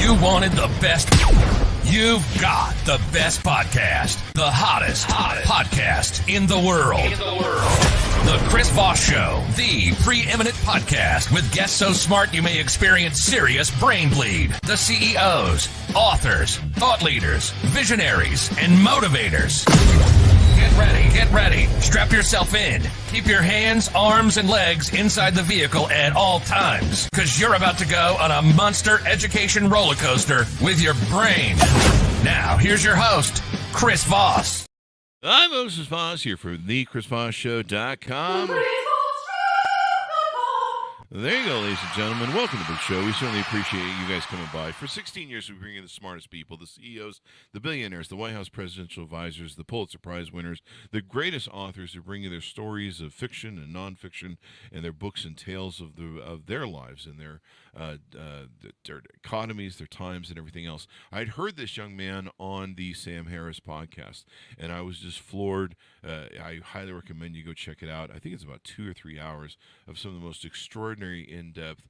You wanted the best. You've got the best podcast. The hottest podcast in the world. The Chris Voss Show, the preeminent podcast with guests so smart you may experience serious brain bleed. The CEOs, authors, thought leaders, visionaries, and motivators. Get ready. Strap yourself in. Keep your hands, arms, and legs inside the vehicle at all times, because you're about to go on a monster education roller coaster with your brain. Now, here's your host, Chris Voss. I'm Moses Voss here for thechrisvossshow.com. There you go, ladies and gentlemen. Welcome to the show. We certainly appreciate you guys coming by. For 16 years, we bring in the smartest people, the CEOs, the billionaires, the White House presidential advisors, the Pulitzer Prize winners, the greatest authors who bring you their stories of fiction and nonfiction and their books and tales of their lives and their economies, their times, and everything else. I'd heard this young man on the Sam Harris podcast, and I was just floored. I highly recommend you go check it out. I think it's about 2 or 3 hours of some of the most extraordinary in-depth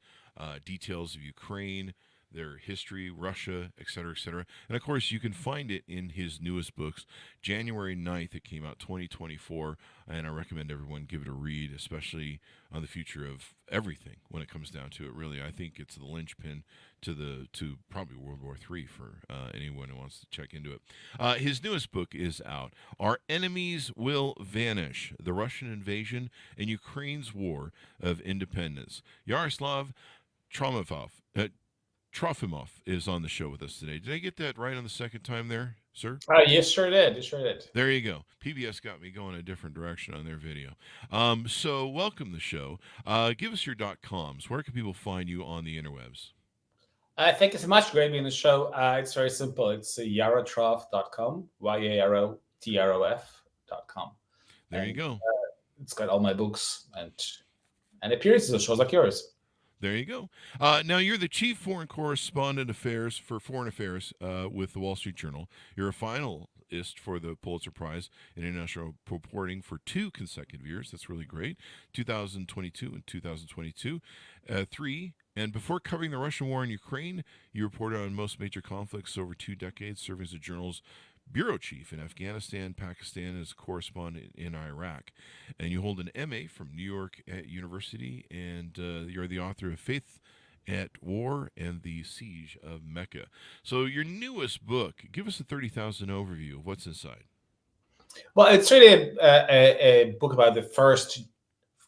details of Ukraine, their history, Russia, etc., etc. And, of course, you can find it in his newest books. January 9th, it came out, 2024, and I recommend everyone give it a read, especially on the future of everything when it comes down to it, really. I think it's the linchpin to probably World War III for anyone who wants to check into it. His newest book is out, Our Enemies Will Vanish, The Russian Invasion and Ukraine's War of Independence. Yaroslav Trofimov is on the show with us today. Did I get that right on the second time there, sir? Yes, sure did. There you go. PBS got me going a different direction on their video. So welcome to the show. Give us your .coms. Where can people find you on the interwebs? Thank you so much. Great being on the show. It's very simple. It's yarotrof.com, yarotrof.com. There you go. It's got all my books and appearances of shows like yours. There you go. Now, you're the chief foreign correspondent for foreign affairs with the Wall Street Journal. You're a finalist for the Pulitzer Prize in International Reporting for 2 consecutive years. That's really great. 2022 and 2022. 3. And before covering the Russian war in Ukraine, you reported on most major conflicts over 2 decades, serving as the journal's bureau chief in Afghanistan, Pakistan, and as a correspondent in Iraq. And you hold an MA from New York University, and you're the author of Faith at War and the Siege of Mecca. So your newest book, give us a 30,000 overview of what's inside. Well, it's really a book about the first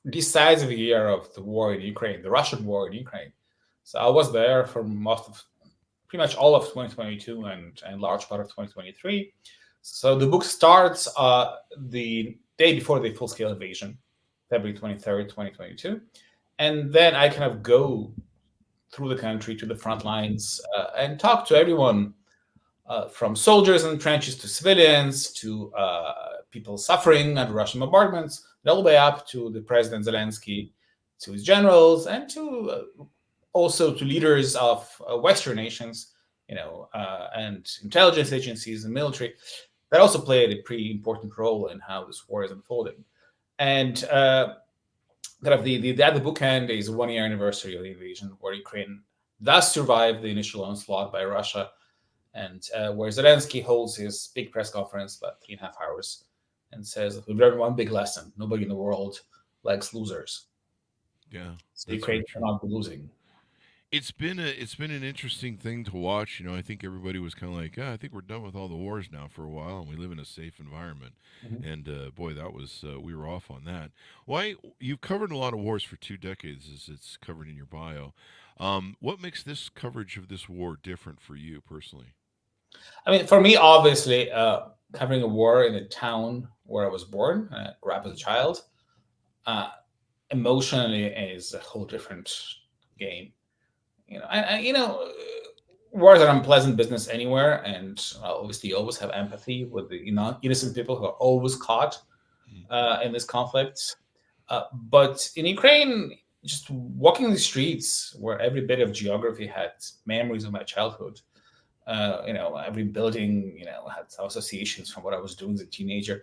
decisive year of the war in Ukraine, the Russian war in Ukraine. So I was there for pretty much all of 2022 and large part of 2023. So the book starts the day before the full-scale invasion, February 23rd, 2022. And then I kind of go through the country to the front lines and talk to everyone from soldiers in the trenches to civilians to people suffering under Russian bombardments, and all the way up to the President Zelensky, to his generals, and to also to leaders of Western nations, and intelligence agencies and military that also played a pretty important role in how this war is unfolding. And the bookend is a 1-year anniversary of the invasion, where Ukraine does survive the initial onslaught by Russia, and where Zelensky holds his big press conference, about 3.5 hours, and says, "We've learned one big lesson: nobody in the world likes losers." Yeah, so Ukraine cannot be losing. It's been an interesting thing to watch. I think everybody was kind of like, I think we're done with all the wars now for a while, and we live in a safe environment. Mm-hmm. And boy, that was we were off on that. Why you've covered a lot of wars for 2 decades, as it's covered in your bio. What makes this coverage of this war different for you personally? I mean, for me, obviously, covering a war in a town where I was born, grew up as a child, emotionally is a whole different game. Wars are unpleasant business anywhere, and obviously you always have empathy with the innocent people who are always caught in this conflict. But in Ukraine, just walking the streets where every bit of geography had memories of my childhood, every building, had associations from what I was doing as a teenager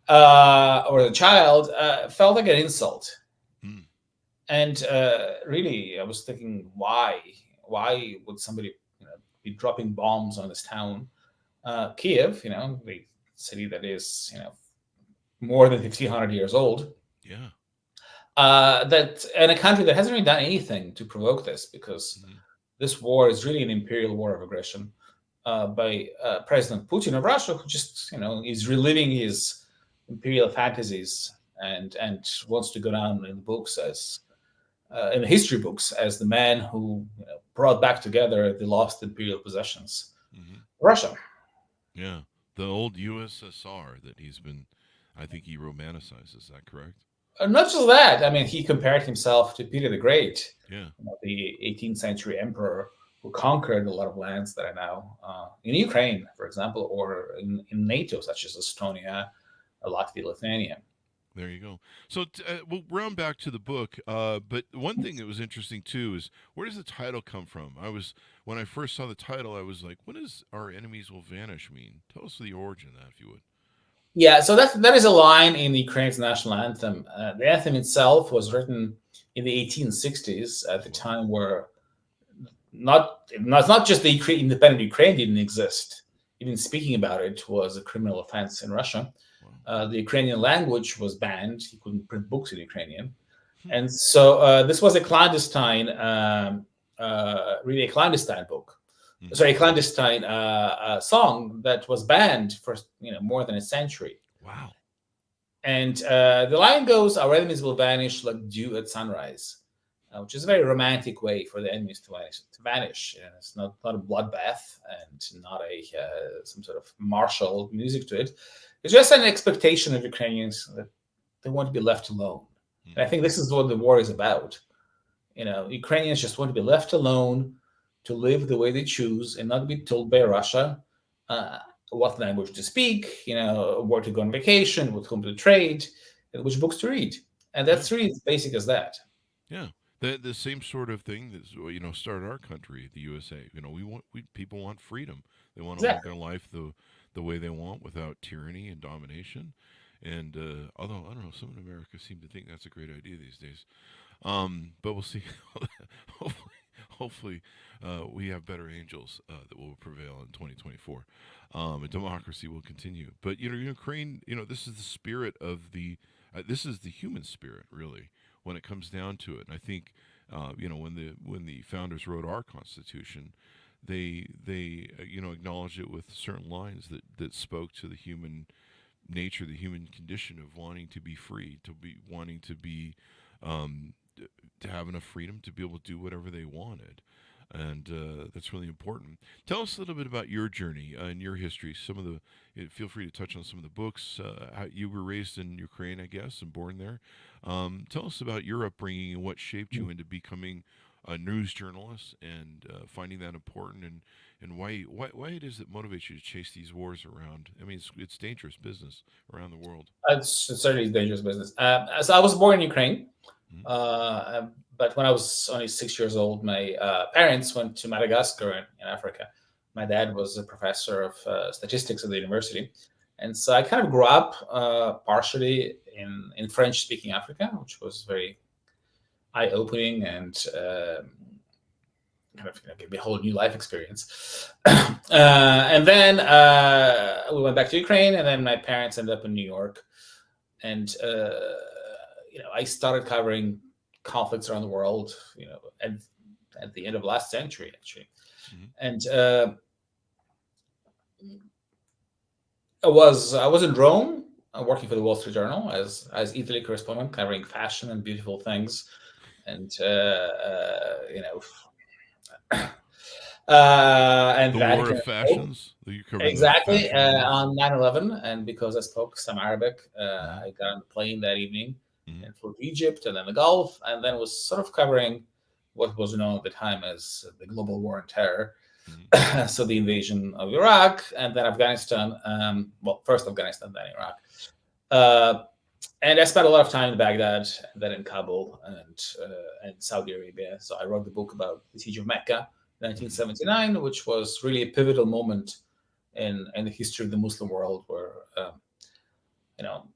or as a child, felt like an insult. And really, I was thinking, why would somebody be dropping bombs on this town. Kiev, the city that is, more than 1,500 years old. Yeah. That and a country that hasn't really done anything to provoke this, because this war is really an imperial war of aggression by President Putin of Russia, who just is reliving his imperial fantasies and wants to go down in the books as in the history books as the man who brought back together the lost imperial possessions, Russia. Yeah, the old USSR that I think he romanticizes. Is that correct? Not just that. I mean, he compared himself to Peter the Great, Yeah. The 18th century emperor who conquered a lot of lands that are now in Ukraine, for example, or in NATO, such as Estonia, Latvia, Lithuania. There you go. So we'll round back to the book. But one thing that was interesting too is, where does the title come from? When I first saw the title, I was like, what does "Our Enemies Will Vanish" mean? Tell us the origin of that, if you would. Yeah, so that is a line in Ukraine's national anthem. The anthem itself was written in the 1860s, at the time where it's not just the independent Ukraine didn't exist. Even speaking about it was a criminal offense in Russia. The Ukrainian language was banned. You couldn't print books in Ukrainian. And so this was a clandestine, really a clandestine book. Sorry, a clandestine song that was banned for more than a century. Wow. And the line goes, "Our enemies will vanish like dew at sunrise," which is a very romantic way for the enemies to vanish. And it's not a bloodbath and not some sort of martial music to it. It's just an expectation of Ukrainians that they want to be left alone. And I think this is what the war is about. Ukrainians just want to be left alone, to live the way they choose and not be told by Russia what language to speak, where to go on vacation, with whom to trade, and which books to read. And that's really as basic as that. Yeah. The same sort of thing that started our country, the USA. People want freedom. They want to live their life the way they want, without tyranny and domination. And although I don't know, some in America seem to think that's a great idea these days. But we'll see. Hopefully, we have better angels that will prevail in 2024. And democracy will continue. But Ukraine, this is the spirit of this is the human spirit, really, when it comes down to it. And I think, when the founders wrote our Constitution, they acknowledged it with certain lines that spoke to the human nature, the human condition of wanting to be free, wanting to be to have enough freedom to be able to do whatever they wanted. And that's really important. Tell us a little bit about your journey and your history. Feel free to touch on some of the books. How you were raised in Ukraine, I guess, and born there. Tell us about your upbringing and what shaped you into becoming a news journalist and finding that important, and why it is that motivates you to chase these wars around. I mean, it's dangerous business around the world. It's certainly dangerous business. So I was born in Ukraine. But when I was only 6 years old, my parents went to Madagascar in Africa. My dad was a professor of statistics at the university. And so I kind of grew up partially in French-speaking Africa, which was very eye-opening and kind of gave me a whole new life experience. And then we went back to Ukraine, and then my parents ended up in New York. And I started covering conflicts around the world, at the end of last century, actually. And I was in Rome, working for the Wall Street Journal as Italy correspondent, covering fashion and beautiful things, and and the Vatican War of Fashions. Exactly, on 9/11, and because I spoke some Arabic, I got on the plane that evening and flew to Egypt and then the Gulf, and then was sort of covering what was known at the time as the global war on terror. So the invasion of Iraq, and then Afghanistan. First Afghanistan, then Iraq. And I spent a lot of time in Baghdad, and then in Kabul, and Saudi Arabia. So I wrote the book about the siege of Mecca, 1979, which was really a pivotal moment in the history of the Muslim world, where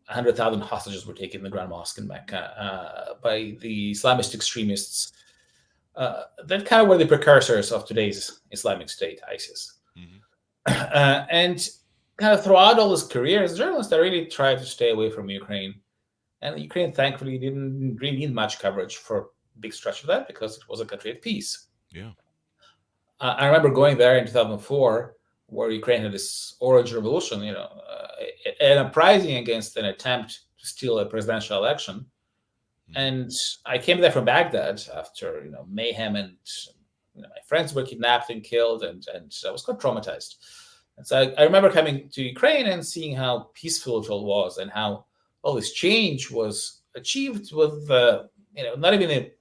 100,000 hostages were taken in the Grand Mosque in Mecca by the Islamist extremists that kind of were the precursors of today's Islamic State, ISIS. Hmm. And kind of throughout all his career as a journalist, I really tried to stay away from Ukraine. And Ukraine, thankfully, didn't really need much coverage for a big stretch of that because it was a country at peace. Yeah. I remember going there in 2004, where Ukraine had this orange revolution, an uprising against an attempt to steal a presidential election. And I came there from Baghdad after mayhem, and my friends were kidnapped and killed, and I was quite traumatized. And so I remember coming to Ukraine and seeing how peaceful it all was, and how all this change was achieved with not even a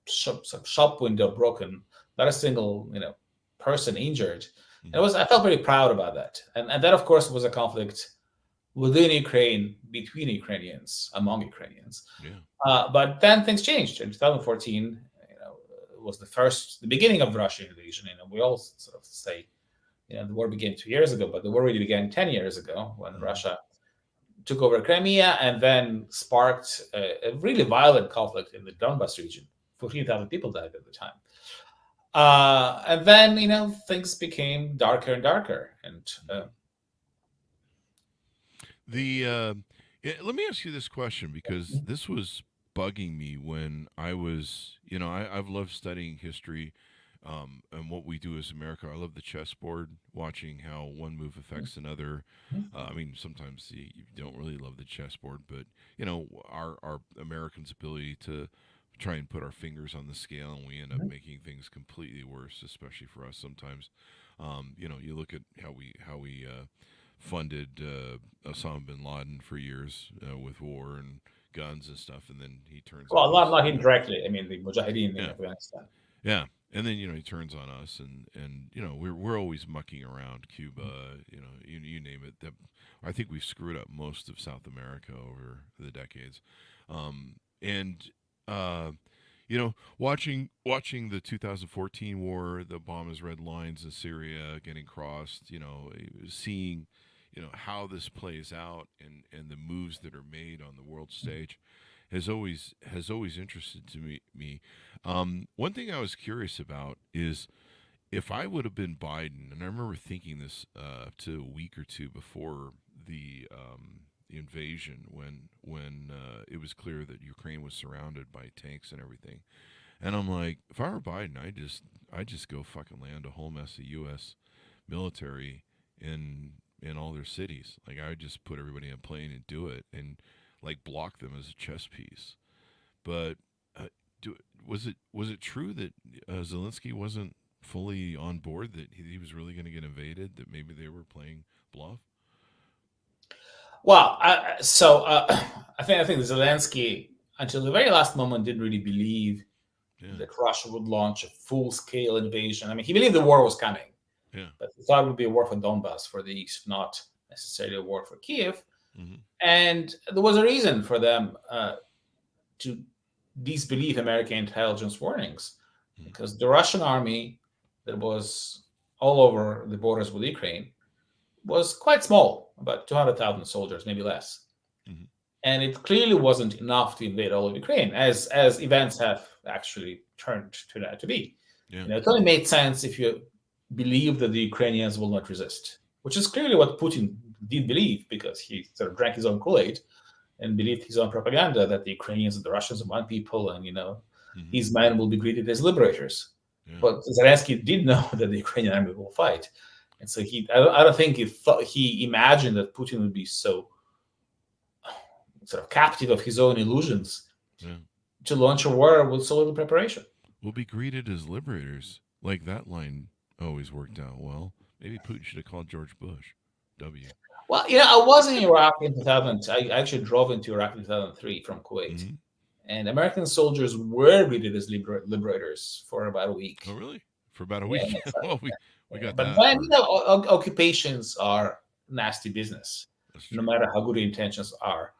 shop window broken, not a single person injured. And I felt very proud about that. And that, of course, was a conflict within Ukraine, between Ukrainians, among Ukrainians. Yeah. But then things changed. In 2014, it was the beginning of the Russian invasion. We all sort of say, the war began 2 years ago, but the war really began 10 years ago when Russia took over Crimea and then sparked a really violent conflict in the Donbas region. 14,000 people died at the time. And then, things became darker and darker. And let me ask you this question, because this was bugging me when I was, I've loved studying history, and what we do as America. I love the chessboard, watching how one move affects another. I mean, sometimes you don't really love the chessboard, but our Americans' ability to try and put our fingers on the scale, and we end up making things completely worse, especially for us sometimes. You look at how we funded Osama bin Laden for years with war and guns and stuff, and then he turns. Well, not him directly. I mean, the Mujahideen in Afghanistan. Yeah, and then he turns on us, and we're always mucking around Cuba. You name it. I think we've screwed up most of South America over the decades, watching the 2014 war, the Obama's red lines in Syria getting crossed, seeing, how this plays out and the moves that are made on the world stage has always interested me. One thing I was curious about is if I would have been Biden, and I remember thinking this to a week or two before the invasion, when it was clear that Ukraine was surrounded by tanks and everything, and I'm like, if I were Biden, I just go fucking land a whole mess of U.S. military in all their cities. Like, I would just put everybody in a plane and do it, and like block them as a chess piece. But was it true that Zelensky wasn't fully on board, that he was really going to get invaded, that maybe they were playing bluff? Well, I think Zelensky, until the very last moment, didn't really believe that Russia would launch a full-scale invasion. I mean, he believed the war was coming, but he thought it would be a war for Donbas, for the east, not necessarily a war for Kiev. Mm-hmm. And there was a reason for them to disbelieve American intelligence warnings, because the Russian army that was all over the borders with Ukraine was quite small, about 200,000 soldiers, maybe less. Mm-hmm. And it clearly wasn't enough to invade all of Ukraine, as events have actually turned out to be. It only made sense if you believe that the Ukrainians will not resist, which is clearly what Putin did believe, because he sort of drank his own Kool-Aid and believed his own propaganda that the Ukrainians and the Russians are one people, and his men will be greeted as liberators. But Zelensky did know that the Ukrainian army will fight, and so I don't think he imagined that Putin would be so sort of captive of his own illusions to launch a war with so little preparation. We'll be greeted as liberators. Like, that line always worked out well. Maybe Putin should have called George Bush. W. Well, I was in Iraq in 2000. I actually drove into Iraq in 2003 from Kuwait. And American soldiers were greeted as liberators for about a week. Oh, really? For about a week? Well, we got but that. But occupations are nasty business, no matter how good the intentions are.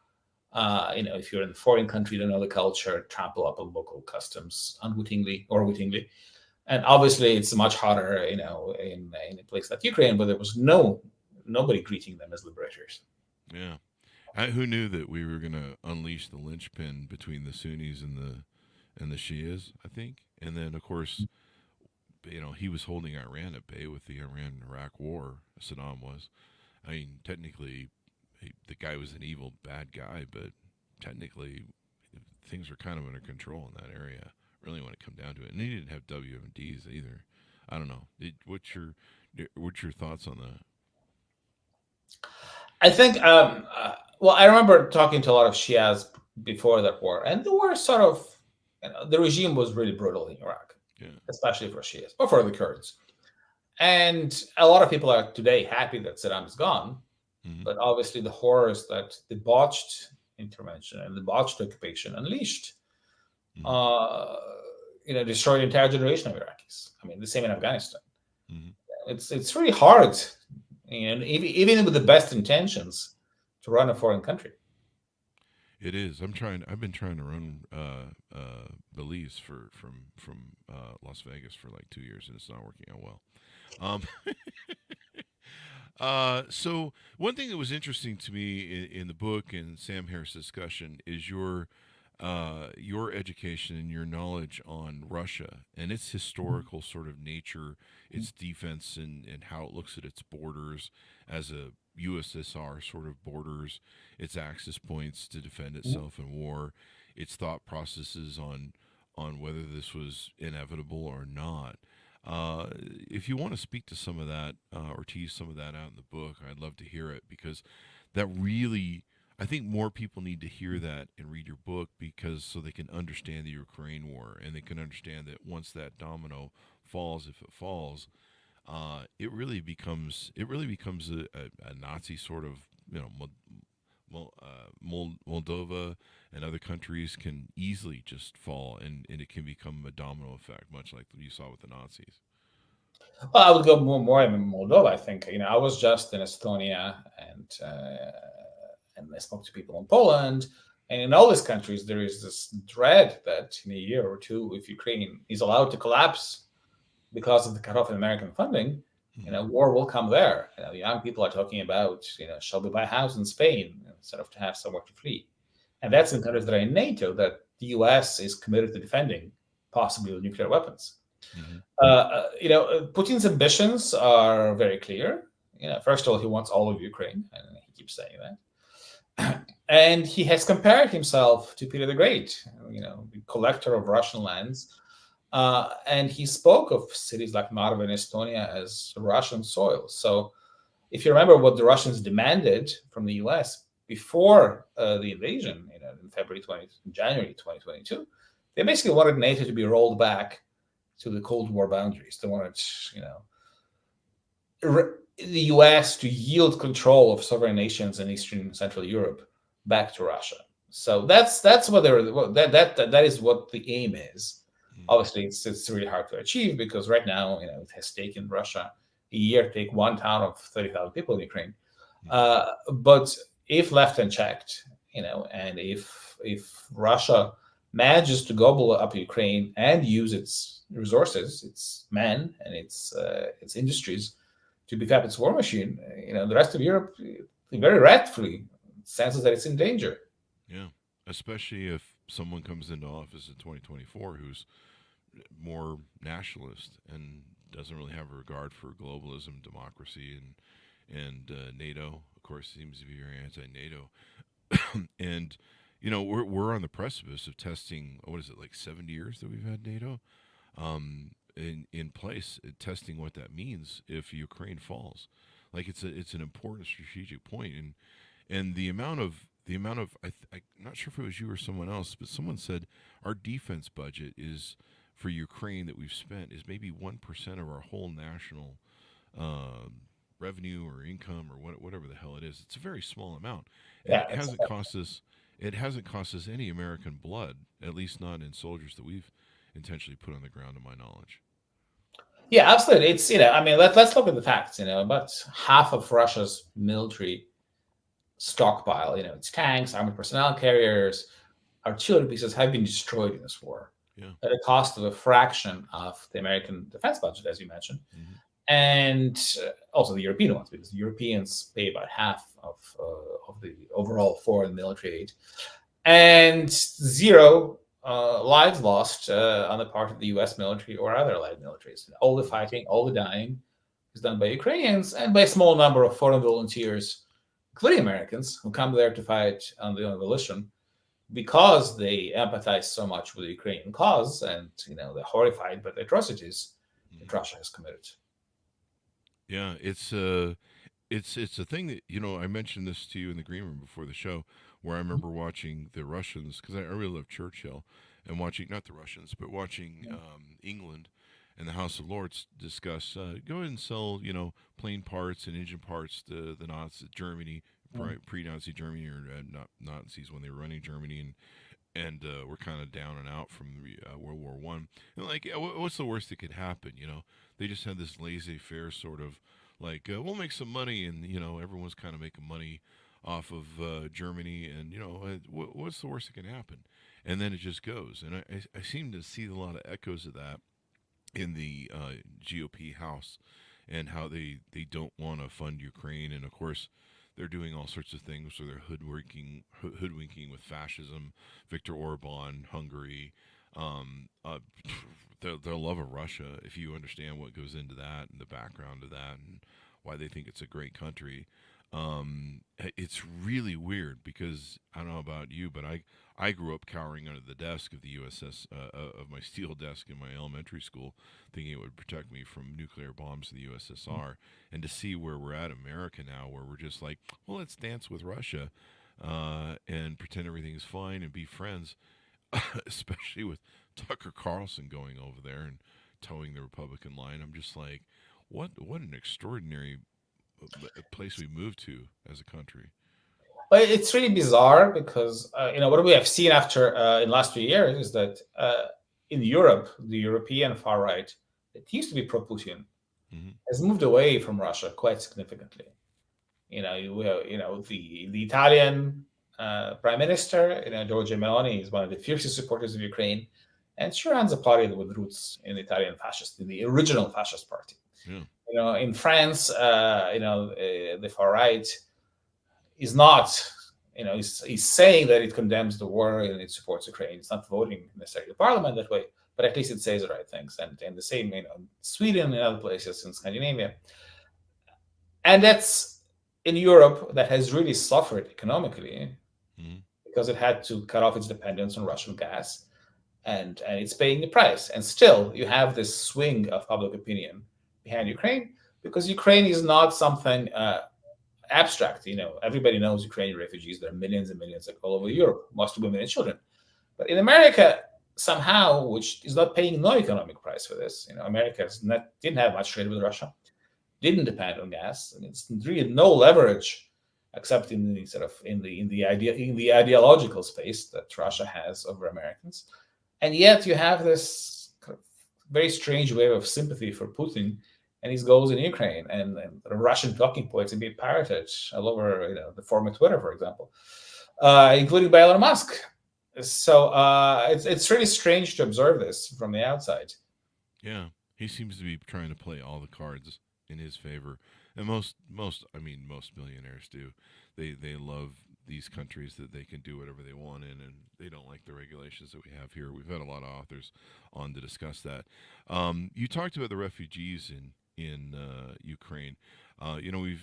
If you're in a foreign country, you don't know the culture, trample up on local customs unwittingly or wittingly. And obviously, it's much harder, in a place like Ukraine, where there was nobody greeting them as liberators. Yeah. Who knew that we were going to unleash the linchpin between the Sunnis and the Shias, I think? And then, of course, he was holding Iran at bay with the Iran-Iraq war. Saddam was. I mean, technically, the guy was an evil, bad guy, but technically, things were kind of under control in that area. Really, when it come down to it, and he didn't have WMDs either. I don't know. What's your thoughts on that? I think, well, I remember talking to a lot of Shias before that war, and the war sort of, the regime was really brutal in Iraq, especially for Shias or for the Kurds. And a lot of people are today happy that Saddam is gone, but obviously the horrors that the botched intervention and the botched occupation unleashed, destroyed the entire generation of Iraqis. I mean, the same in Afghanistan. It's really hard, even with the best intentions, to run a foreign country. It is. I've been trying to run Belize from Las Vegas for like 2 years, and it's not working out well. So one thing that was interesting to me in the book and Sam Harris' discussion is your education and your knowledge on Russia and its historical sort of nature, its defense, and how it looks at its borders as a USSR sort of borders, its access points to defend itself in war, its thought processes on whether this was inevitable or not. If you want to speak to some of that or tease some of that out in the book, I'd love to hear it, because that really, I think more people need to hear that and read your book, because so they can understand the Ukraine war, and they can understand that once that domino falls, if it falls, it really becomes a Nazi sort of, Moldova and other countries can easily just fall, and it can become a domino effect, much like you saw with the Nazis. Well, I would go more in Moldova. I think I was just in Estonia, and I spoke to people in Poland, and in all these countries there is this dread that in a year or two, if Ukraine is allowed to collapse because of the cutoff in American funding, war will come there. Young people are talking about, shall we buy a house in Spain instead of to have somewhere to flee? And that's in countries that are in NATO that the US is committed to defending, possibly with nuclear weapons. Putin's ambitions are very clear. First of all, he wants all of Ukraine, and he keeps saying that. And he has compared himself to Peter the Great, the collector of Russian lands. And he spoke of cities like Narva in Estonia as Russian soil. So if you remember what the Russians demanded from the US before the invasion, in January 2022, they basically wanted NATO to be rolled back to the Cold War boundaries. They wanted, the US to yield control of sovereign nations in Eastern and Central Europe back to Russia. So that's what that is what the aim is. Obviously, it's really hard to achieve, because right now, it has taken Russia a year to take one town of 30,000 people in Ukraine. But if left unchecked, and if Russia manages to gobble up Ukraine and use its resources, its men, and its industries to beef up its war machine, the rest of Europe very rightfully senses that it's in danger. Yeah, especially if someone comes into office in 2024 who's more nationalist and doesn't really have a regard for globalism, democracy, and NATO. Of course, seems to be very anti-NATO. And we're on the precipice of testing. What is it, like 70 years that we've had NATO in place, testing what that means if Ukraine falls. Like it's an important strategic point, and the amount of I'm not sure if it was you or someone else, but someone said our defense budget is for Ukraine that we've spent is maybe 1% of our whole national revenue or income or whatever the hell it is. It's a very small amount, and it hasn't cost us. It hasn't cost us any American blood, at least not in soldiers that we've intentionally put on the ground, to my knowledge. Yeah, absolutely. It's let's look at the facts. About half of Russia's military stockpile, its tanks, armored personnel carriers, artillery pieces have been destroyed in this war at a cost of a fraction of the American defense budget, as you mentioned, and also the European ones, because the Europeans pay about half of the overall foreign military aid, and zero lives lost on the part of the U.S. military or other allied militaries. All the fighting, all the dying is done by Ukrainians and by a small number of foreign volunteers, including Americans, who come there to fight on their own volition because they empathize so much with the Ukrainian cause, and they're horrified by the atrocities that Russia has committed. Yeah, it's it's a thing that I mentioned this to you in the green room before the show, where I remember watching the Russians, because I really love Churchill, and watching not the Russians, but watching England and the House of Lords discuss go ahead and sell plane parts and engine parts to the Nazi Germany, pre-Nazi Germany, or not Nazis when they were running Germany, and we're kind of down and out from World War One. And like, yeah, what's the worst that could happen? They just had this laissez-faire sort of like, we'll make some money, and everyone's kind of making money off of Germany, and what's the worst that can happen? And then it just goes, and I seem to see a lot of echoes of that in the GOP House, and how they don't want to fund Ukraine, and of course they're doing all sorts of things. So they're hoodwinking with fascism, Viktor Orban, Hungary, their love of Russia. If you understand what goes into that and the background of that and why they think it's a great country, it's really weird, because I don't know about you, but I grew up cowering under the desk of the USS of my steel desk in my elementary school, thinking it would protect me from nuclear bombs of the USSR. And to see where we're at America now, where we're just like, well, let's dance with Russia and pretend everything's fine and be friends, especially with Tucker Carlson going over there and towing the Republican line. I'm just like, what an extraordinary place we moved to as a country. But it's really bizarre because what we have seen after in the last few years is that in Europe, the European far right that used to be pro-Putin has moved away from Russia quite significantly. The Italian prime minister, Giorgia Meloni, is one of the fiercest supporters of Ukraine, and she runs a party with roots in the original fascist party. Yeah. In France, the far right is not, he's saying that it condemns the war and it supports Ukraine. It's not voting necessarily in parliament that way, but at least it says the right things. And the same, Sweden and other places in Scandinavia. And that's in Europe that has really suffered economically because it had to cut off its dependence on Russian gas, and it's paying the price. And still, you have this swing of public opinion behind Ukraine, because Ukraine is not something abstract. Everybody knows Ukrainian refugees. There are millions and millions all over Europe, mostly women and children. But in America, somehow, which is not paying no economic price for this, America didn't have much trade with Russia, didn't depend on gas, and it's really no leverage except in the ideological space that Russia has over Americans. And yet you have this kind of very strange wave of sympathy for Putin and his goals in Ukraine, and the Russian talking points have been parroted all over the former Twitter, for example, including by Elon Musk. So it's really strange to observe this from the outside. Yeah, he seems to be trying to play all the cards in his favor, and most millionaires do. They love these countries that they can do whatever they want in, and they don't like the regulations that we have here. We've had a lot of authors on to discuss that. You talked about the refugees in Ukraine.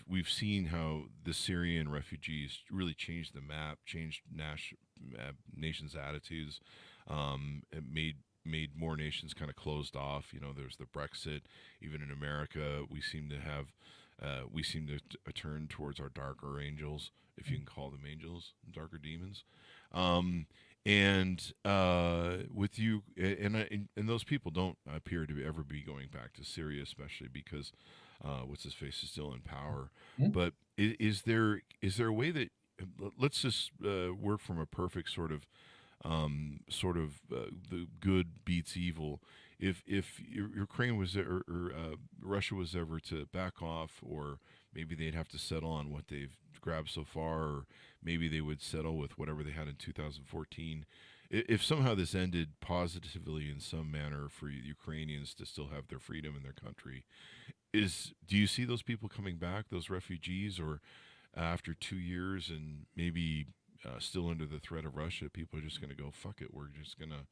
We've seen how the Syrian refugees really changed the map, changed nations' attitudes. It made more nations kind of closed off. There's the Brexit. Even in America, we seem to turn towards our darker angels, if you can call them angels, darker demons. And with you, and those people don't appear to ever be going back to Syria, especially because what's his face is still in power. But is there a way that let's just work from a perfect sort of the good beats evil. If Ukraine was or Russia was ever to back off, or maybe they'd have to settle on what they've grabbed so far, or maybe they would settle with whatever they had in 2014. If somehow this ended positively in some manner for Ukrainians to still have their freedom in their country, do you see those people coming back, those refugees, or after 2 years and maybe still under the threat of Russia, people are just going to go, fuck it, we're just going to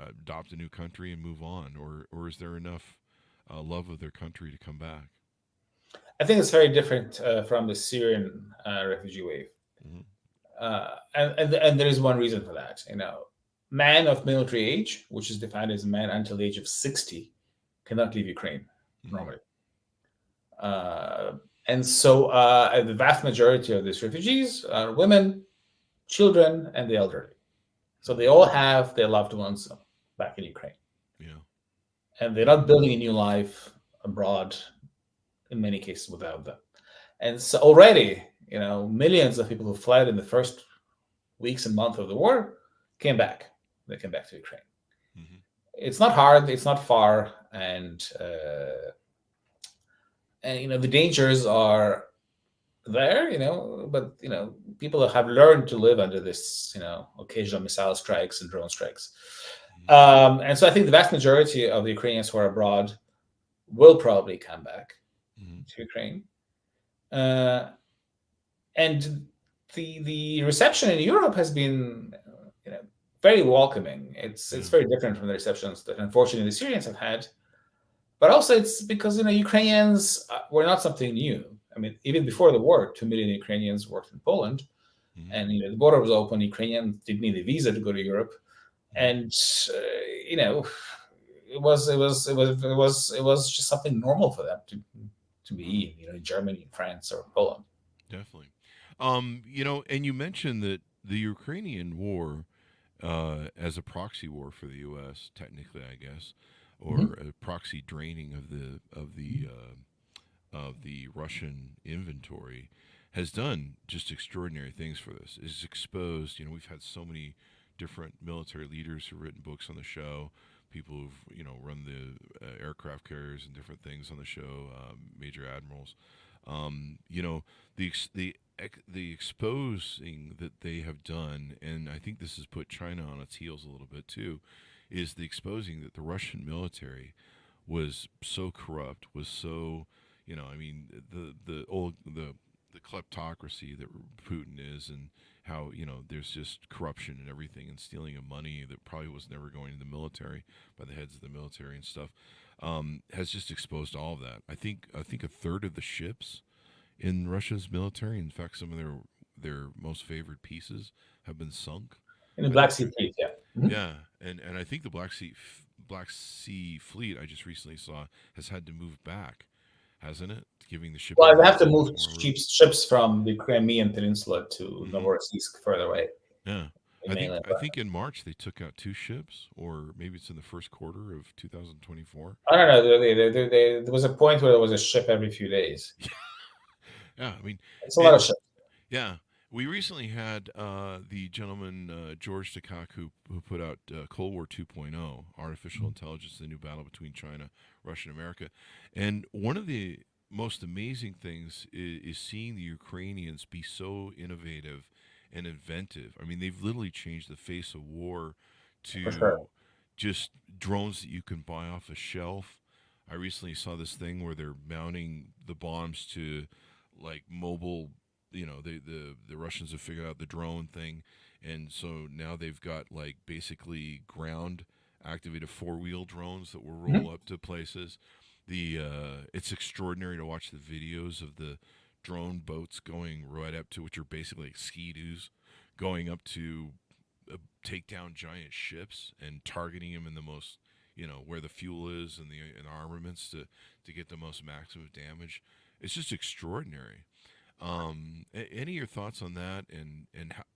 adopt a new country and move on? Or is there enough love of their country to come back? I think it's very different from the Syrian refugee wave. And there is one reason for that. Man of military age, which is defined as a man until the age of 60, cannot leave Ukraine normally. And so the vast majority of these refugees are women, children, and the elderly. So they all have their loved ones back in Ukraine. Yeah. And they're not building a new life abroad, in many cases, without them. And so already, millions of people who fled in the first weeks and months of the war came back. They came back to Ukraine. Mm-hmm. It's not hard. It's not far. And the dangers are there, but, people have learned to live under this, occasional missile strikes and drone strikes. Mm-hmm. And so I think the vast majority of the Ukrainians who are abroad will probably come back to Ukraine. And the reception in Europe has been, very welcoming. It's very different from the receptions that unfortunately the Syrians have had. But also it's because, Ukrainians were not something new. I mean, even before the war, 2 million Ukrainians worked in Poland, and the border was open. Ukrainians didn't need a visa to go to Europe, and it was just something normal for them to be in Germany, France, or Poland. Definitely, and you mentioned that the Ukrainian war, as a proxy war for the U.S., technically, I guess, or a proxy draining of the Russian inventory, has done just extraordinary things for this. It's exposed, we've had so many different military leaders who've written books on the show, people who've, run the aircraft carriers and different things on the show, major admirals. The exposing that they have done, and I think this has put China on its heels a little bit too, is the exposing that the Russian military was so corrupt, was so, the kleptocracy that Putin is, and how, there's just corruption and everything, and stealing of money that probably was never going to the military by the heads of the military and stuff, has just exposed all of that. I think a third of the ships in Russia's military, in fact, some of their most favored pieces, have been sunk. In the Black Sea Fleet, yeah. Mm-hmm. Yeah, and I think the Black Sea Fleet, I just recently saw, has had to move back, hasn't it? Giving the ship. Well, they have to move ships from the Crimean Peninsula to Novorossiysk, further away. Yeah, I think in March they took out 2 ships, or maybe it's in the first quarter of 2024. I don't know. There was a point where there was a ship every few days. Yeah, I mean, it's a lot of ships. Yeah. We recently had the gentleman, George Takak, who put out Cold War 2.0, Artificial Intelligence, the New Battle Between China, Russia, and America. And one of the most amazing things is seeing the Ukrainians be so innovative and inventive. I mean, they've literally changed the face of war to just drones that you can buy off a shelf. I recently saw this thing where they're mounting the bombs to, like, mobile. The Russians have figured out the drone thing, and so now they've got, like, basically ground activated 4-wheel drones that will roll up to places. It's extraordinary to watch the videos of the drone boats going right up to, which are basically like ski-doos, going up to take down giant ships and targeting them in the most, where the fuel is and the armaments to get the most maximum damage. It's just extraordinary. Any of your thoughts on that, and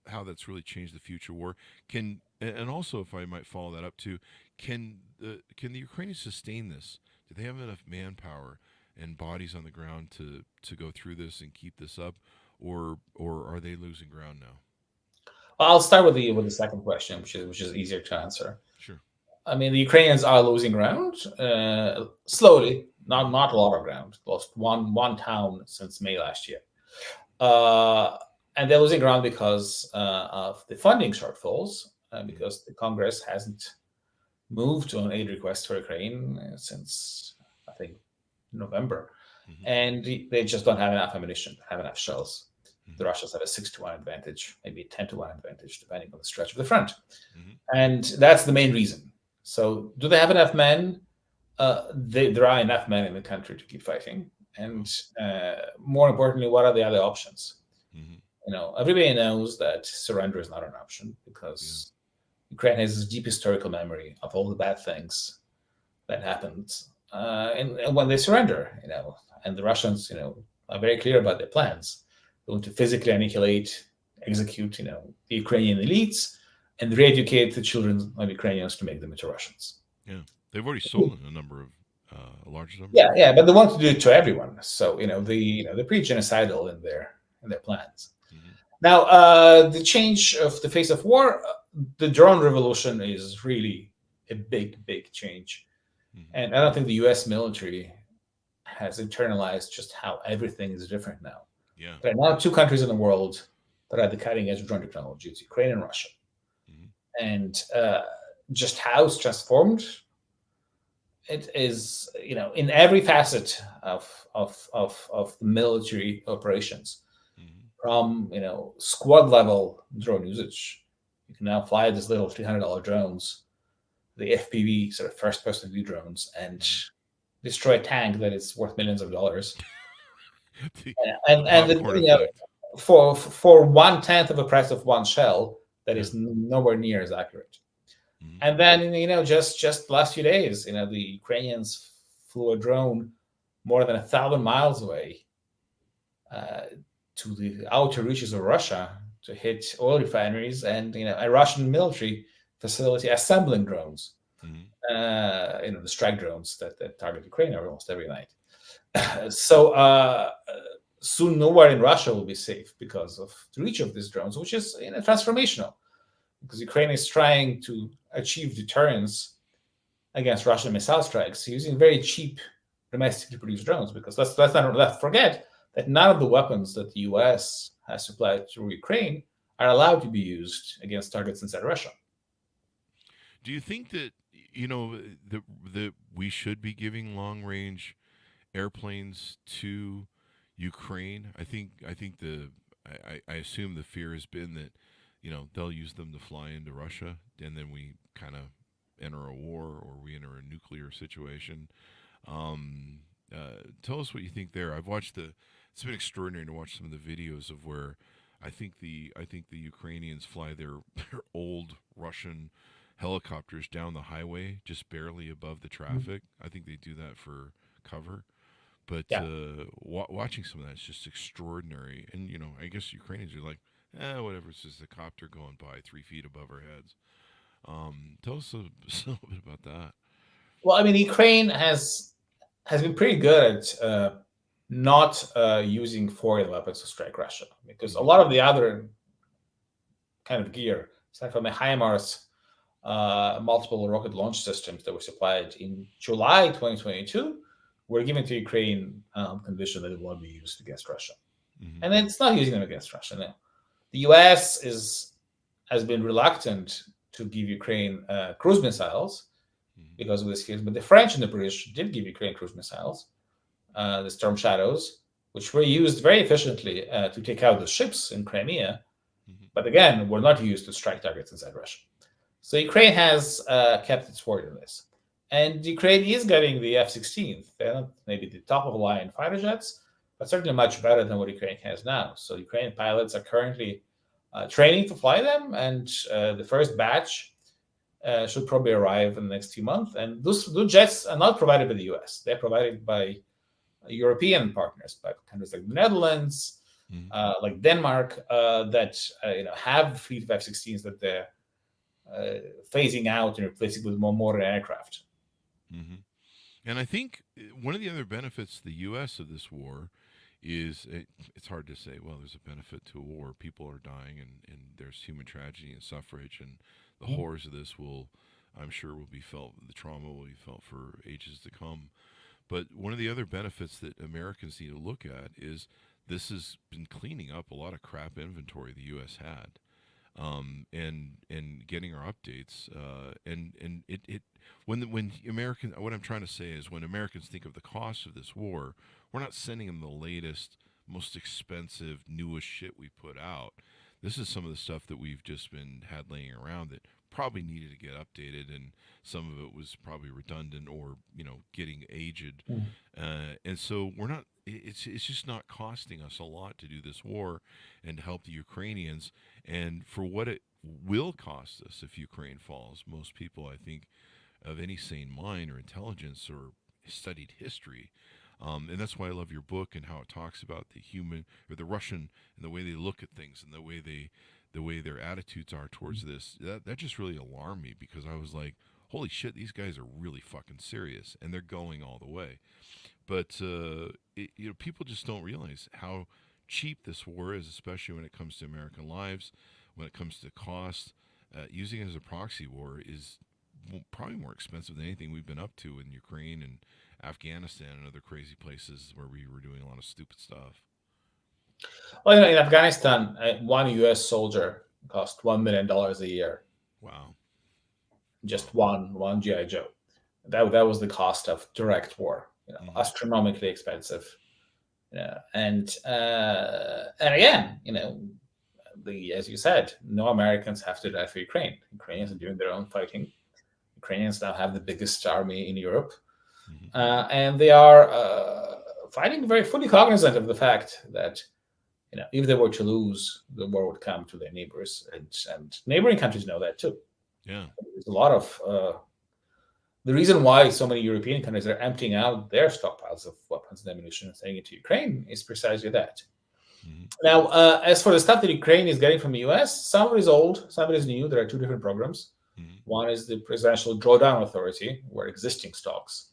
how that's really changed the future war? And also, if I might follow that up too, can the Ukrainians sustain this? Do they have enough manpower and bodies on the ground to go through this and keep this up, or are they losing ground now? I'll start with the second question, which is easier to answer. Sure. I mean, the Ukrainians are losing ground slowly, not a lot of ground. Lost one town since May last year. And they're losing ground because of the funding shortfalls, because the Congress hasn't moved on aid requests for Ukraine since, I think, November. And they just don't have enough ammunition, have enough shells. The Russians had a 6-1 advantage, maybe a 10-1 advantage, depending on the stretch of the front. Mm-hmm. And that's the main reason. So do they have enough men? There are enough men in the country to keep fighting. And more importantly, what are the other options? Mm-hmm. Everybody knows that surrender is not an option because Ukraine has this deep historical memory of all the bad things that happened. And when they surrender, and the Russians, are very clear about their plans. They want to physically annihilate, execute, the Ukrainian elites, and re-educate the children of Ukrainians to make them into Russians. Yeah, they've already stolen a large number. Yeah, but they want to do it to everyone. So they're pretty genocidal in their plans. Mm-hmm. Now, the change of the face of war, the drone revolution is really a big, big change. Mm-hmm. And I don't think the U.S. military has internalized just how everything is different now. Yeah. There are now 2 countries in the world that are at the cutting edge of drone technology. It's Ukraine and Russia. Mm-hmm. And just how it's transformed, it is, in every facet of military operations. From squad level drone usage, you can now fly this little $300 drones, the FPV sort of first person view drones, and destroy a tank that is worth millions of dollars. For 1/10 of the price of one shell, that is nowhere near as accurate. Mm-hmm. And then just last few days, the Ukrainians flew a drone more than 1,000 miles away to the outer reaches of Russia to hit oil refineries and a Russian military facility assembling drones. Mm-hmm. The strike drones that target Ukraine almost every night. So soon nowhere in Russia will be safe because of the reach of these drones, which is transformational, because Ukraine is trying to achieve deterrence against Russian missile strikes using very cheap domestically produced drones. Because let's not forget that none of the weapons that the U.S. has supplied to Ukraine are allowed to be used against targets inside Russia. Do you think that that we should be giving long-range airplanes to Ukraine? I assume the fear has been that they'll use them to fly into Russia, and then we kind of enter a war or we enter a nuclear situation. Tell us what you think there. It's been extraordinary to watch some of the videos of where I think the Ukrainians fly their old Russian helicopters down the highway just barely above the traffic. Mm-hmm. I think they do that for cover. But watching some of that is just extraordinary. And, I guess Ukrainians are like, whatever, it's just a copter going by 3 feet above our heads. Tell us a little bit about that. Well, Ukraine has been pretty good at not using foreign weapons to strike Russia, because a lot of the other kind of gear, aside from the HIMARS multiple rocket launch systems that were supplied in July 2022, were given to Ukraine on condition that it won't be used against Russia. Mm-hmm. And it's not using them against Russia now. The U.S. has been reluctant to give Ukraine cruise missiles because of this fears, but the French and the British did give Ukraine cruise missiles, the Storm Shadows, which were used very efficiently to take out the ships in Crimea, but again, were not used to strike targets inside Russia. So Ukraine has kept its word in this. And Ukraine is getting the F-16. They're not maybe the top of the line fighter jets, but certainly much better than what Ukraine has now. So Ukrainian pilots are currently training to fly them, and the first batch should probably arrive in the next few months. And those jets are not provided by the U.S. They're provided by European partners, by countries like the Netherlands, like Denmark, that have a fleet of F-16s that they're phasing out and replacing with more modern aircraft. Mm-hmm. And I think one of the other benefits to the U.S. of this war is, it's hard to say, well, there's a benefit to a war. People are dying and there's human tragedy and suffrage, and the horrors of this I'm sure will be felt, the trauma will be felt for ages to come. But one of the other benefits that Americans need to look at is this has been cleaning up a lot of crap inventory the U.S. had. And getting our updates, and when American, what I'm trying to say is, when Americans think of the cost of this war, we're not sending them the latest most expensive, newest shit we put out. This is some of the stuff that we've just been had laying around that probably needed to get updated, and some of it was probably redundant or getting aged. And so we're not. It's just not costing us a lot to do this war and to help the Ukrainians. And for what it will cost us if Ukraine falls, most people, I think, of any sane mind or intelligence or studied history. And that's why I love your book and how it talks about the human or the Russian and the way they look at things and the way their attitudes are towards this. That just really alarmed me, because I was like, holy shit, these guys are really fucking serious and they're going all the way. But people just don't realize how cheap this war is, especially when it comes to American lives, when it comes to cost. Using it as a proxy war is probably more expensive than anything we've been up to in Ukraine and Afghanistan and other crazy places where we were doing a lot of stupid stuff. Well, in Afghanistan, one U.S. soldier cost $1 million a year. Wow. Just one GI Joe. That was the cost of direct war. Astronomically expensive. And again, as you said, no Americans have to die for Ukraine. Ukrainians are doing their own fighting. Ukrainians now have the biggest army in Europe, and they are fighting very fully cognizant of the fact that if they were to lose, the war would come to their neighbors, and neighboring countries know that too. Yeah, there's a lot of the reason why so many European countries are emptying out their stockpiles of weapons and ammunition and sending it to Ukraine is precisely that. Now, as for the stuff that Ukraine is getting from the U.S., some of it is old, some of it is new. There are two different programs. One is the Presidential Drawdown Authority, where existing stocks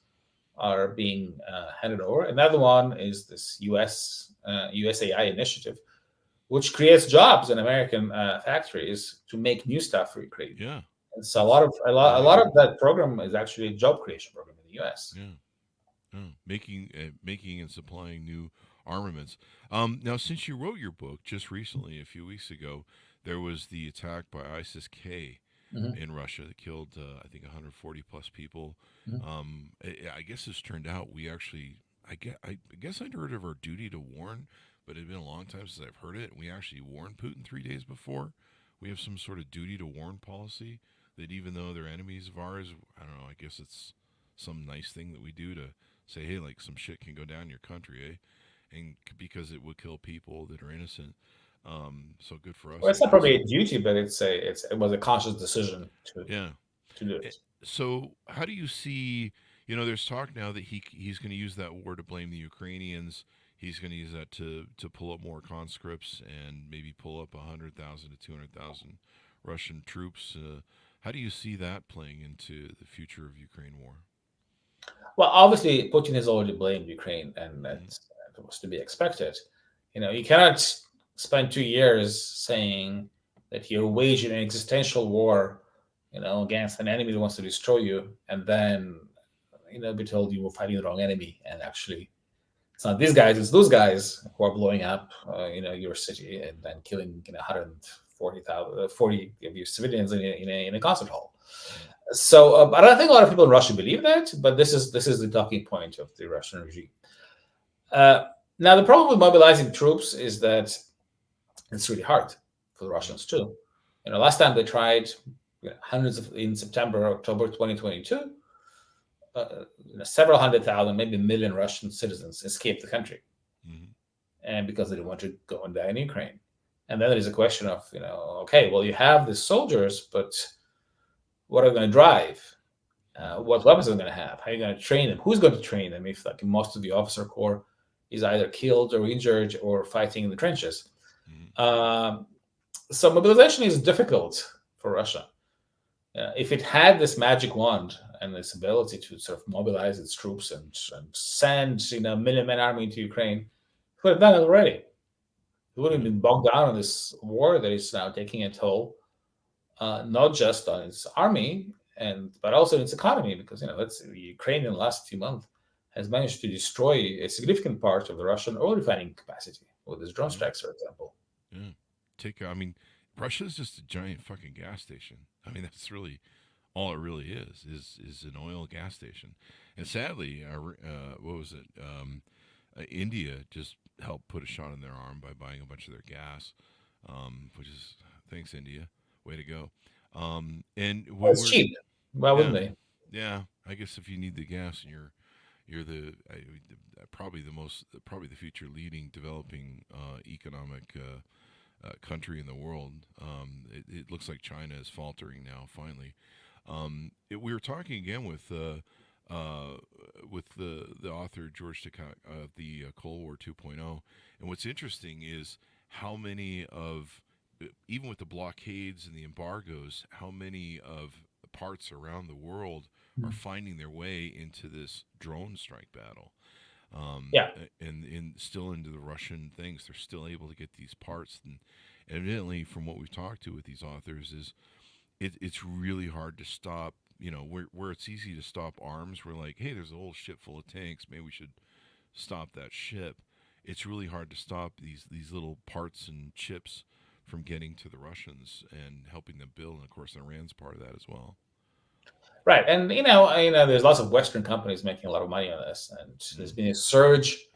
are being handed over. Another one is this USAI initiative, which creates jobs in American factories to make new stuff for Ukraine. Yeah. And so a lot of that program is actually a job creation program in the U.S. Yeah. Making and supplying new armaments. Now, since you wrote your book just recently, a few weeks ago, there was the attack by ISIS-K in Russia that killed, I think, 140 plus people. I guess this turned out I guess I'd heard of our duty to warn, but it had been a long time since I've heard it. We actually warned Putin 3 days before. We have some sort of duty to warn policy that even though they're enemies of ours, I don't know, I guess it's some nice thing that we do to say, hey, like, some shit can go down in your country, eh? And because it would kill people that are innocent. So good for us. Well, it's not probably a duty, but it was a conscious decision to do it. So how do you see, there's talk now that he's going to use that war to blame the Ukrainians. He's going to use that to pull up more conscripts and maybe pull up 100,000 to 200,000 Russian troops. How do you see that playing into the future of Ukraine war? Well, obviously, Putin has already blamed Ukraine, and that was to be expected. You cannot spend 2 years saying that you're waging an existential war, against an enemy that wants to destroy you, and then, be told you were fighting the wrong enemy, and actually, it's not these guys, it's those guys who are blowing up, your city and then killing 40 of your civilians in a concert hall. So I don't think a lot of people in Russia believe that, but this is the talking point of the Russian regime. Now, the problem with mobilizing troops is that it's really hard for the Russians too. Last time they tried, in September, October 2022, several 100,000, maybe 1 million Russian citizens escaped the country, and because they didn't want to go and die in Ukraine. And then there is a question of, okay, well, you have the soldiers, but what are they going to drive? What weapons are they going to have? How are you going to train them? Who's going to train them if most of the officer corps is either killed or injured or fighting in the trenches? So mobilization is difficult for Russia. If it had this magic wand and this ability to sort of mobilize its troops and send a million-man army into Ukraine, it would have done it already. It wouldn't have been bogged down in this war that is now taking a toll, not just on its army, but also in its economy, because Ukraine in the last few months has managed to destroy a significant part of the Russian oil refining capacity with its drone strikes, for example. Yeah, Russia is just a giant fucking gas station. That's really all it really is an oil gas station. And sadly, what was it? India just helped put a shot in their arm by buying a bunch of their gas, which is thanks India, way to go. And when It's we're cheap. Why wouldn't yeah, they? yeah, I guess if you need the gas and you're probably probably the future leading developing economic country in the world. It looks like China is faltering now. Finally, we were talking again with the author George Takei of the Cold War 2.0, and what's interesting is how many of even with the blockades and the embargoes, how many of parts around the world are finding their way into this drone strike battle. Yeah. And still into the Russian things, they're still able to get these parts. And evidently, from what we've talked to with these authors, is it's really hard to stop. Where it's easy to stop arms, we're like, hey, there's a whole ship full of tanks. Maybe we should stop that ship. It's really hard to stop these little parts and chips from getting to the Russians and helping them build. And of course, Iran's part of that as well. Right, and there's lots of Western companies making a lot of money on this, and there's been a surge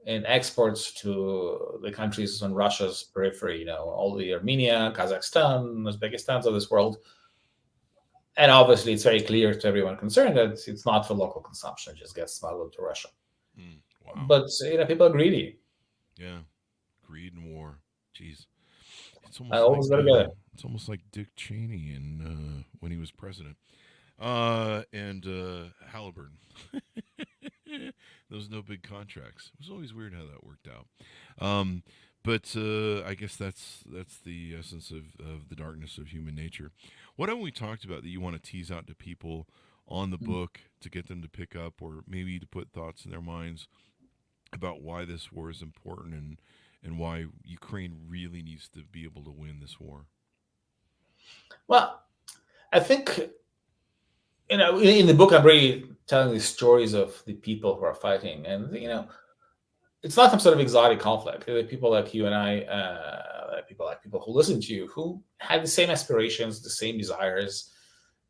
in exports to the countries on Russia's periphery. All the Armenia, Kazakhstan, Uzbekistans of this world, and obviously it's very clear to everyone concerned that it's not for local consumption; it just gets smuggled to Russia. Wow. But people are greedy. Yeah, greed and war. Jeez, it's I always almost got like together. it's almost like Dick Cheney in when he was president. And Halliburton. Those no big contracts. It was always weird how that worked out. But I guess that's the essence of the darkness of human nature. What have we talked about that you want to tease out to people on the book to get them to pick up, or maybe to put thoughts in their minds about why this war is important and why Ukraine really needs to be able to win this war? Well, I think in the book I'm really telling the stories of the people who are fighting, and it's not some sort of exotic conflict. There are people like you and I, people who listen to you, who had the same aspirations, the same desires,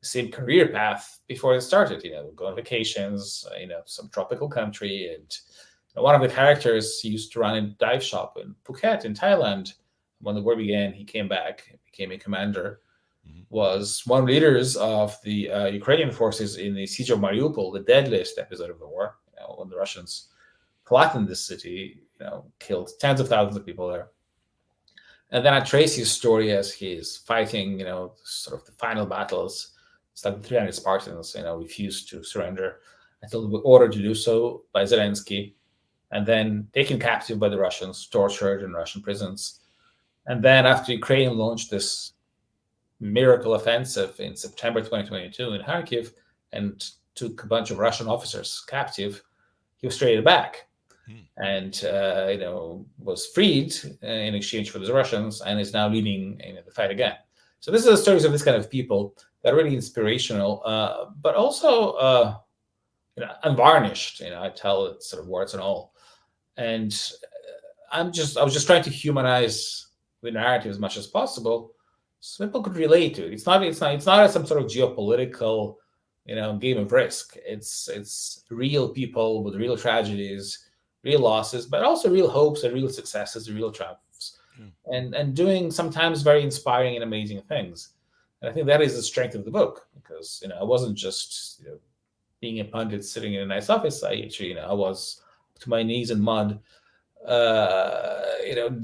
the same career path before it started. Go on vacations, some tropical country, and one of the characters used to run a dive shop in Phuket in Thailand. When the war began, he came back, became a commander, was one of the leaders of the Ukrainian forces in the siege of Mariupol, the deadliest episode of the war, when the Russians flattened this city, killed tens of thousands of people there. And then I trace his story as he's fighting, sort of the final battles. It's like 300 Spartans, refused to surrender until they were ordered to do so by Zelensky, and then taken captive by the Russians, tortured in Russian prisons. And then after Ukraine launched this miracle offensive in September 2022 in Kharkiv and took a bunch of Russian officers captive, he was traded back and was freed in exchange for the Russians, and is now leading the fight again. So this is the stories of this kind of people that are really inspirational, but also unvarnished. I tell it sort of warts and all, and I was just trying to humanize the narrative as much as possible, so people could relate to it. It's not some sort of geopolitical, game of risk. It's real people with real tragedies, real losses, but also real hopes and real successes and real triumphs, and doing sometimes very inspiring and amazing things. And I think that is the strength of the book, because I wasn't just being a pundit sitting in a nice office. I actually I was to my knees in mud,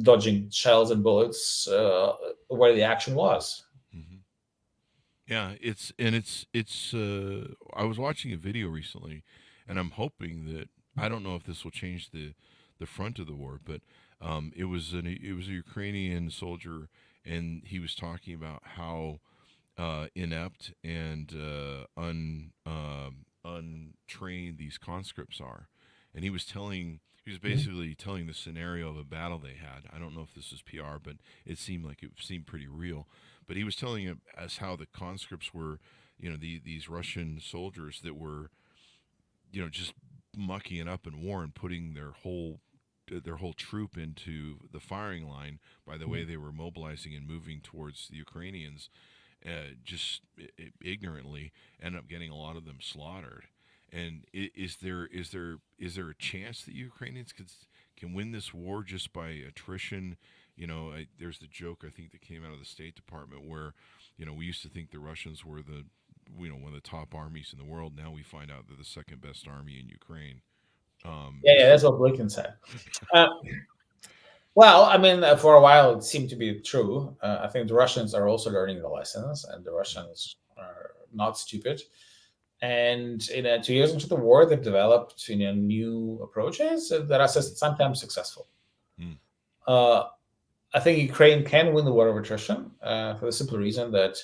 dodging shells and bullets where the action was. Yeah, it's I was watching a video recently, and I'm hoping that, I don't know if this will change the front of the war, but it was a Ukrainian soldier, and he was talking about how inept and untrained these conscripts are, and he was basically telling the scenario of a battle they had. I don't know if this is PR, but it seemed pretty real. But he was telling us how the conscripts were, these Russian soldiers that were, just mucking it up in war and putting their whole troop into the firing line by the way they were mobilizing and moving towards the Ukrainians, just ignorantly, end up getting a lot of them slaughtered. And is there a chance that Ukrainians can win this war just by attrition? There's the joke I think that came out of the State Department where, we used to think the Russians were one of the top armies in the world. Now we find out they're the second best army in Ukraine. Yeah, that's what Blinken said. Well, I mean, for a while it seemed to be true. I think the Russians are also learning the lessons, and the Russians are not stupid. And 2 years into the war, they've developed new approaches that are sometimes successful. Mm. I think Ukraine can win the war of attrition for the simple reason that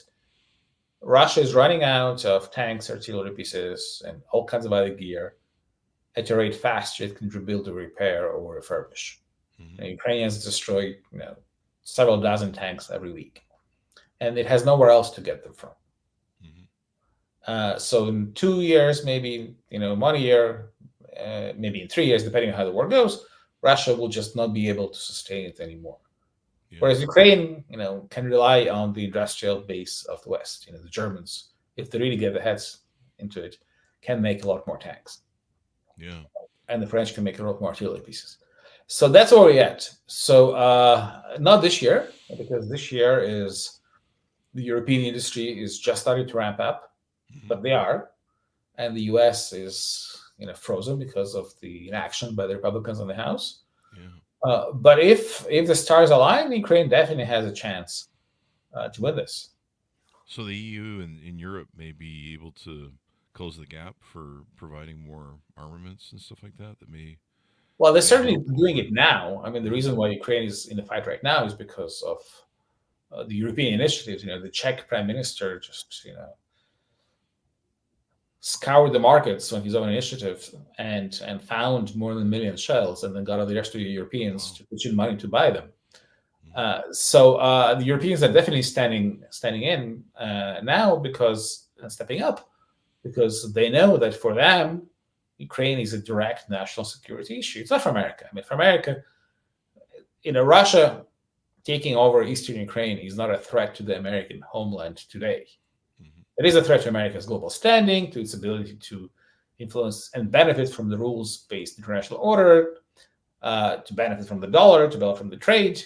Russia is running out of tanks, artillery pieces, and all kinds of other gear at a rate faster it can rebuild or repair or refurbish. Mm-hmm. Ukrainians destroy several dozen tanks every week, and it has nowhere else to get them from. So in 2 years, maybe 1 year, maybe in 3 years, depending on how the war goes, Russia will just not be able to sustain it anymore. Yeah. Whereas Ukraine, can rely on the industrial base of the West. The Germans, if they really get their heads into it, can make a lot more tanks. Yeah. And the French can make a lot more artillery pieces. So that's where we're at. So not this year, because this year is the European industry is just starting to ramp up. But they are, and the U.S. is frozen because of the inaction by the Republicans in the House. Yeah. But if the stars align, Ukraine definitely has a chance to win this. So the EU and in Europe may be able to close the gap for providing more armaments and stuff like that. Well, they're certainly doing it now. I mean, the reason why Ukraine is in the fight right now is because of the European initiatives. The Czech Prime Minister just scoured the markets on his own initiative and found more than 1 million shells, and then got all the rest of the Europeans to put in money to buy them. So the Europeans are definitely standing in now stepping up because they know that for them, Ukraine is a direct national security issue. It's not for America. I mean, for America, Russia taking over eastern Ukraine is not a threat to the American homeland today. It is a threat to America's global standing, to its ability to influence and benefit from the rules-based international order, to benefit from the dollar, to benefit from the trade.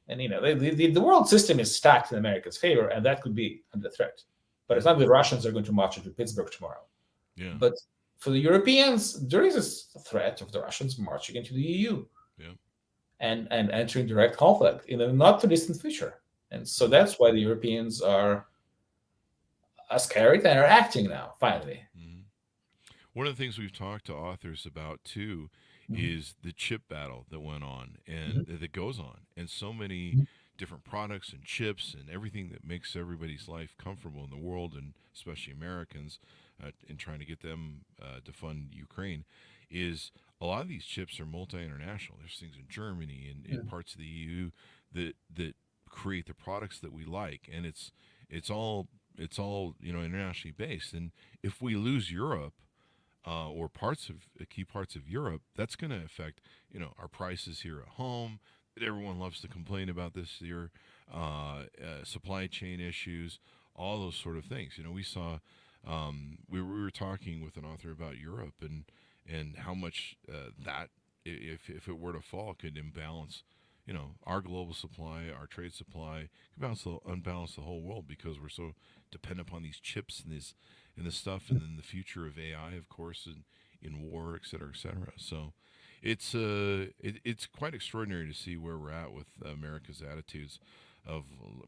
And, the world system is stacked in America's favor, and that could be under threat. But it's not the Russians are going to march into Pittsburgh tomorrow. Yeah. But for the Europeans, there is a threat of the Russians marching into the EU and entering direct conflict in a not too distant future. And so that's why the Europeans are scared and are acting now, finally. Mm-hmm. One of the things we've talked to authors about, too, is the chip battle that went on and that goes on. And so many different products and chips and everything that makes everybody's life comfortable in the world, and especially Americans, in trying to get them to fund Ukraine, is a lot of these chips are multi-international. There's things in Germany and in parts of the EU that create the products that we like. And it's all internationally based, and if we lose Europe or key parts of Europe, that's going to affect our prices here at home. Everyone loves to complain about this year, supply chain issues, all those sort of things. We saw we were talking with an author about Europe and how much that if it were to fall could imbalance our global supply, our trade supply, unbalance the whole world because we're so dependent upon these chips and this stuff, and then the future of AI, of course, in war, et cetera, et cetera. So it's quite extraordinary to see where we're at with America's attitudes of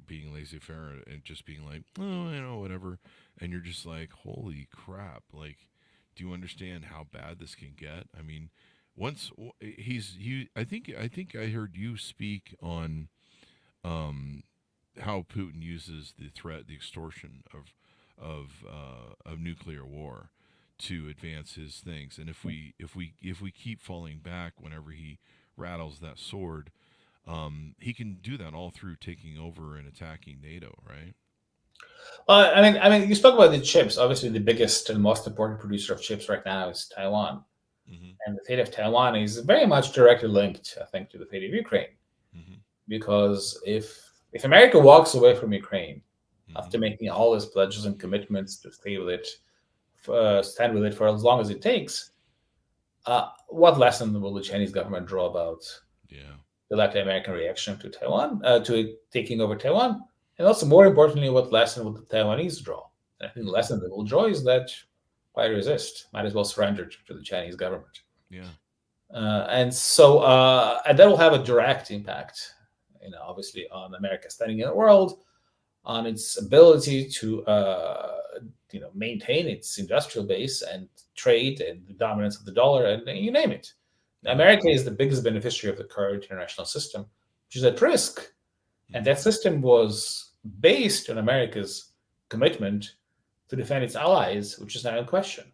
being laissez-faire and just being like, oh, whatever. And you're just like, holy crap. Like, do you understand how bad this can get? I mean, I think I heard you speak on how Putin uses the threat, the extortion of nuclear war to advance his things. And if we keep falling back whenever he rattles that sword, he can do that all through taking over and attacking NATO, right? I mean, you spoke about the chips. Obviously, the biggest and most important producer of chips right now is Taiwan. And the fate of Taiwan is very much directly linked, I think, to the fate of Ukraine. Because if America walks away from Ukraine after making all its pledges and commitments to stay with it stand with it for as long as it takes, what lesson will the Chinese government draw about Yeah. the Latin American reaction to Taiwan, to taking over Taiwan? And also, more importantly, what lesson will the Taiwanese draw? And I think the lesson they will draw is that why resist? Might as well surrender to the Chinese government. Yeah. And that will have a direct impact, obviously on America standing in the world, on its ability to maintain its industrial base and trade and the dominance of the dollar, and you name it. America is the biggest beneficiary of the current international system, which is at risk. And that system was based on America's commitment to defend its allies, which is now in question.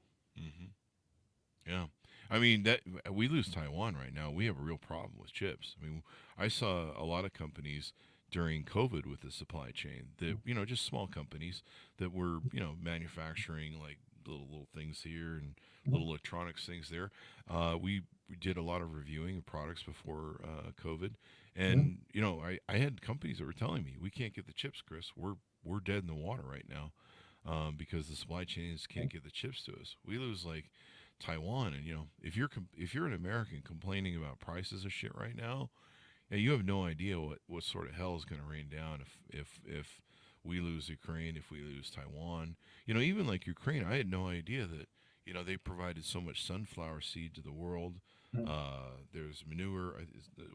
Yeah. I mean, that we lose Taiwan right now. We have a real problem with chips. I mean, I saw a lot of companies during COVID with the supply chain that, just small companies that were, manufacturing like little things here and little electronics things there. We did a lot of reviewing of products before COVID. And, I had companies that were telling me, we can't get the chips, Chris. We're dead in the water right now because the supply chains can't get the chips to us. We lose like Taiwan, and if you're an American complaining about prices of shit right now, you have no idea what sort of hell is going to rain down if we lose Ukraine, if we lose Taiwan. Even like Ukraine, I had no idea that they provided so much sunflower seed to the world. There's manure.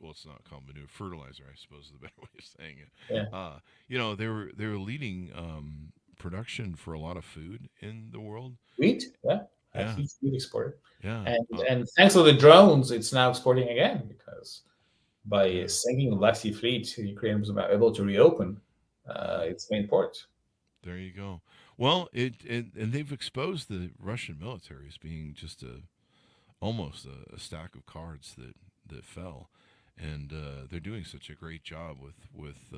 Well, it's not called manure, fertilizer, I suppose is the better way of saying it. Yeah. They were leading production for a lot of food in the world. Wheat, yeah. Yeah. Huge wheat exporter. Yeah. And thanks to the drones, it's now exporting again because by sinking the Black Sea Fleet, Ukraine was able to reopen its main port. There you go. Well, and they've exposed the Russian military as being just almost a stack of cards that fell, and they're doing such a great job with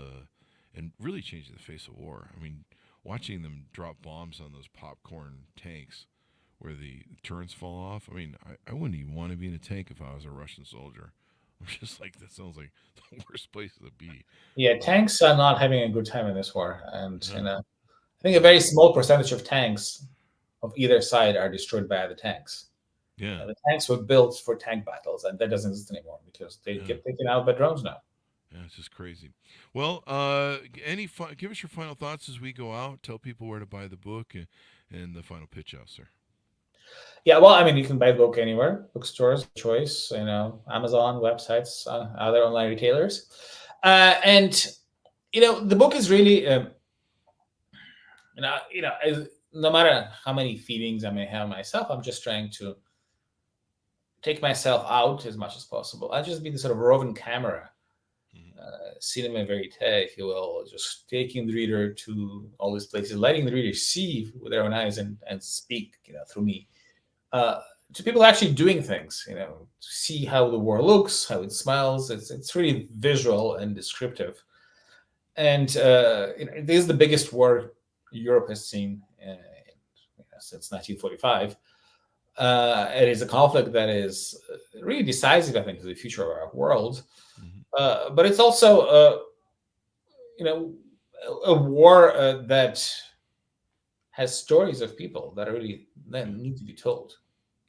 and really changing the face of war. I mean, watching them drop bombs on those popcorn tanks where the turrets fall off. I mean, I wouldn't even want to be in a tank if I was a Russian soldier. I'm just like, that sounds like the worst place to be. Yeah, tanks are not having a good time in this war, and I think a very small percentage of tanks of either side are destroyed by the tanks. Yeah, the tanks were built for tank battles, and that doesn't exist anymore because they get taken out by drones now. Yeah, it's just crazy. Well, give us your final thoughts as we go out. Tell people where to buy the book and the final pitch out, sir. Yeah, well, I mean, you can buy the book anywhere, bookstores, choice, Amazon, websites, other online retailers, and the book is really, no matter how many feelings I may have myself, I'm just trying to take myself out as much as possible. I'll just be the sort of roving camera, cinema verite, if you will, just taking the reader to all these places, letting the reader see with their own eyes and speak, through me. To people actually doing things, to see how the war looks, how it smells. It's really visual and descriptive. And this is the biggest war Europe has seen since 1945. It is a conflict that is really decisive, I think, to the future of our world. But it's also, a war that has stories of people that really need to be told.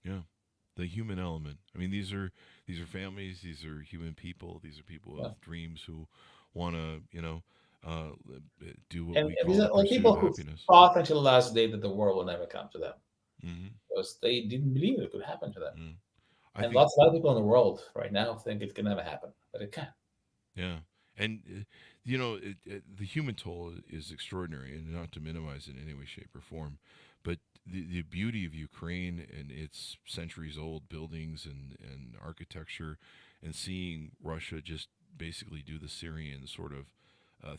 Yeah, the human element. I mean, these are families. These are human people. These are people with dreams who want to, do what we call the pursuit people of who happiness. thought until the last day that the war will never come to them because they didn't believe it could happen to them. And lots of people in the world right now think it can never happen, but it can. Yeah, and the human toll is extraordinary, and not to minimize it in any way, shape, or form, but the beauty of Ukraine and its centuries-old buildings and architecture, and seeing Russia just basically do the Syrian sort of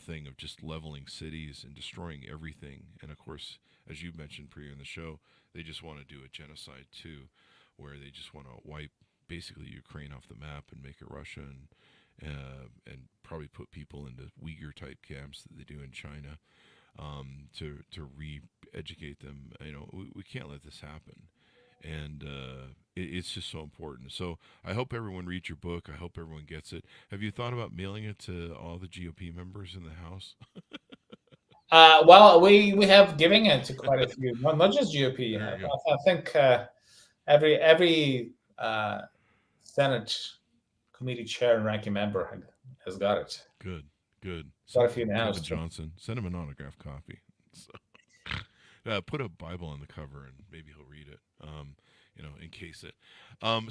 thing of just leveling cities and destroying everything. And of course, as you mentioned prior in the show, they just want to do a genocide too, where they just want to wipe basically Ukraine off the map and make it Russia, and probably put people into Uyghur type camps that they do in China, to re-educate them. We can't let this happen, and it's just so important. So I hope everyone reads your book. I hope everyone gets it. Have you thought about mailing it to all the GOP members in the House? Well, we have giving it to quite a few, not just GOP. There you go. I think every Senate committee chair and ranking member has got it. Good. Got a Send few it to now. Kevin Johnson. Send him an autographed copy. So, put a Bible on the cover, and maybe he'll read it. Encase it.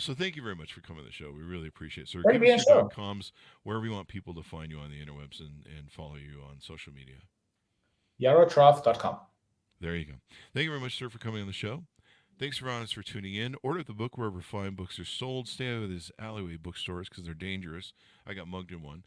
So thank you very much for coming to the show. We really appreciate it. So chemistry.com's wherever you want people to find you on the interwebs and follow you on social media. Yarotrof.com. There you go. Thank you very much, sir, for coming on the show. Thanks, Veronis, for tuning in. Order the book wherever fine books are sold. Stay out of his alleyway bookstores because they're dangerous. I got mugged in one.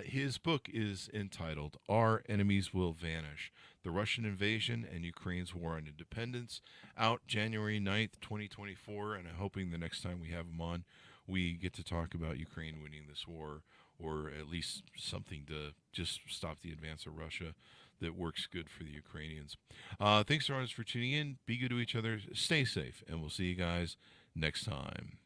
His book is entitled Our Enemies Will Vanish, The Russian Invasion and Ukraine's War on Independence, out January 9th, 2024, and I'm hoping the next time we have him on, we get to talk about Ukraine winning this war, or at least something to just stop the advance of Russia that works good for the Ukrainians. Thanks, Veronis, for tuning in. Be good to each other. Stay safe, and we'll see you guys next time.